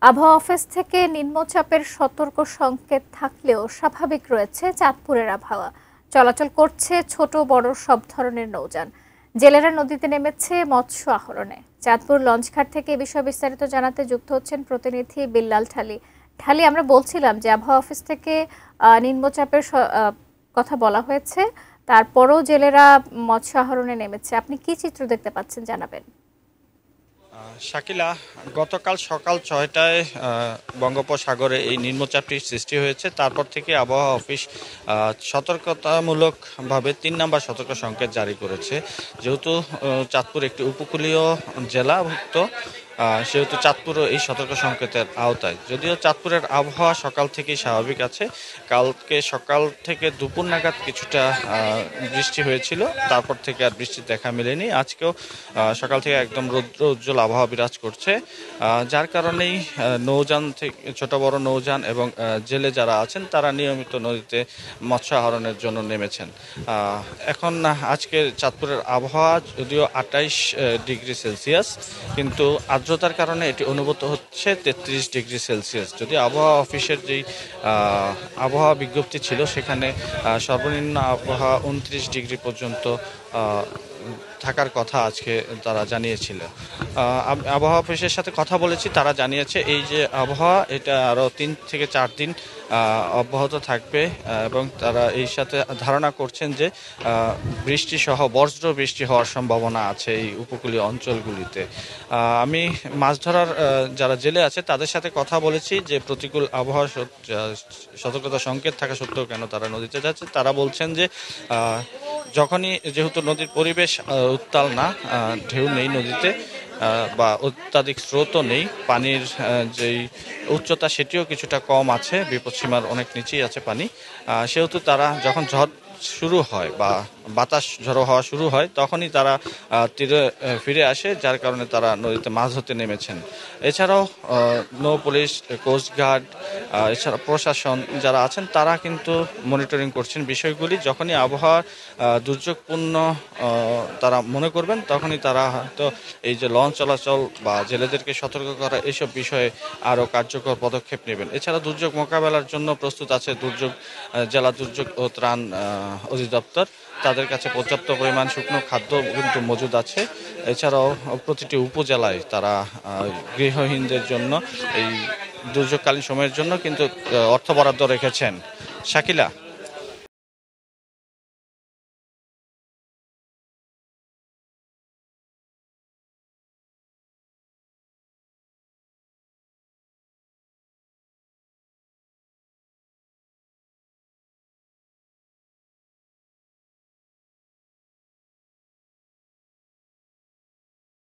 আবহাওয়া অফিস থেকে নিম্নচাপের সতর্ক সংকেত থাকলেও স্বাভাবিক রয়েছে চাঁদপুরের আবহাওয়া। চলাচল করছে ছোট বড় সব ধরনের নৌযান। জেলেরা নদীতে নেমেছে মৎস্য আহরণে। চাঁদপুর লঞ্চঘাট থেকে এ বিষয়ে বিস্তারিত জানাতে যুক্ত হচ্ছেন প্রতিনিধি বিল্লাল ঢালি। ঢালি, আমরা বলছিলাম যে আবহাওয়া অফিস থেকে নিম্নচাপের কথা বলা হয়েছে, তারপরও জেলেরা মৎস্য আহরণে নেমেছে। আপনি কি চিত্র দেখতে পাচ্ছেন জানাবেন। শাকিলা, গতকাল সকাল ৬টায় বঙ্গোপসাগরে এই নিম্নচাপটি সৃষ্টি হয়েছে। তারপর থেকে আবহাওয়া অফিস সতর্কতামূলকভাবে ৩ নম্বর সতর্ক সংকেত জারি করেছে। যেহেতু চাঁদপুর একটি উপকূলীয় জেলাভুক্ত, সেহেতু চাঁদপুরও এই সতর্ক সংকেতের আওতায়। যদিও চাঁদপুরের আবহাওয়া সকাল থেকেই স্বাভাবিক আছে। কালকে সকাল থেকে দুপুর নাগাদ কিছুটা বৃষ্টি হয়েছিল, তারপর থেকে আর বৃষ্টির দেখা মেলেনি। আজকেও সকাল থেকে একদম রৌদ্র উজ্জ্বল আবহাওয়া বিরাজ করছে, যার কারণেই নৌযান থেকে ছোট বড় নৌযান এবং জেলে যারা আছেন তারা নিয়মিত নদীতে মৎস্য আহরণের জন্য নেমেছেন। এখন আজকে চাঁদপুরের আবহাওয়া যদিও ২৮ ডিগ্রি সেলসিয়াস, কিন্তু আর্দ্রতার কারণে এটি অনুভূত হচ্ছে ৩৩ ডিগ্রি সেলসিয়াস। যদি আবহাওয়া অফিসের যেই আবহাওয়া বিজ্ঞপ্তি ছিল সেখানে সর্বনিম্ন আবহাওয়া ২৯ ডিগ্রি পর্যন্ত থাকার কথা আজকে তারা জানিয়েছিল। আবহাওয়া অফিসের সাথে কথা বলেছি, তারা জানিয়েছে এই যে আবহাওয়া এটা আরও ৩ থেকে ৪ দিন অব্যাহত থাকবে এবং তারা এই সাথে ধারণা করছেন যে বৃষ্টি সহ বজ্র বৃষ্টি হওয়ার সম্ভাবনা আছে এই উপকূলীয় অঞ্চলগুলিতে। আমি মাছ ধরার যারা জেলে আছে তাদের সাথে কথা বলেছি যে প্রতিকূল আবহাওয়া সতর্কতা সংকেত থাকা সত্ত্বেও কেন তারা নদীতে যাচ্ছে। তারা বলছেন যে যখনই যেহেতু নদীর পরিবেশ উত্তাল না, ঢেউ নেই নদীতে বা অত্যাধিক স্রোতও নেই, পানির যেই উচ্চতা সেটিও কিছুটা কম আছে, বিপদসীমার অনেক নিচেই আছে পানি, সেহেতু তারা যখন ঝড় শুরু হয় বা বাতাস ঝড়ো হওয়া শুরু হয় তখনই তারা তীরে ফিরে আসে, যার কারণে তারা নদীতে মাছ ধরতে নেমেছেন। এছাড়াও নৌ পুলিশ, কোস্টগার্ড, এছাড়া প্রশাসন যারা আছেন তারা কিন্তু মনিটরিং করছেন বিষয়গুলি। যখনই আবহাওয়া দুর্যোগপূর্ণ তারা মনে করবেন তখনই তারা হয়তো এই যে লঞ্চ চলাচল বা জেলেদেরকে সতর্ক করা এইসব বিষয়ে আরও কার্যকর পদক্ষেপ নেবেন। এছাড়া দুর্যোগ মোকাবেলার জন্য প্রস্তুত আছে জেলা দুর্যোগ ও ত্রাণ অধিদপ্তর। তাদের কাছে পর্যাপ্ত পরিমাণ শুকনো খাদ্য কিন্তু মজুদ আছে। এছাড়াও প্রতিটি উপজেলায় তারা গৃহহীনদের জন্য এই দুর্যোগকালীন সময়ের জন্য কিন্তু অর্থ বরাদ্দ রেখেছেন। শাকিলা।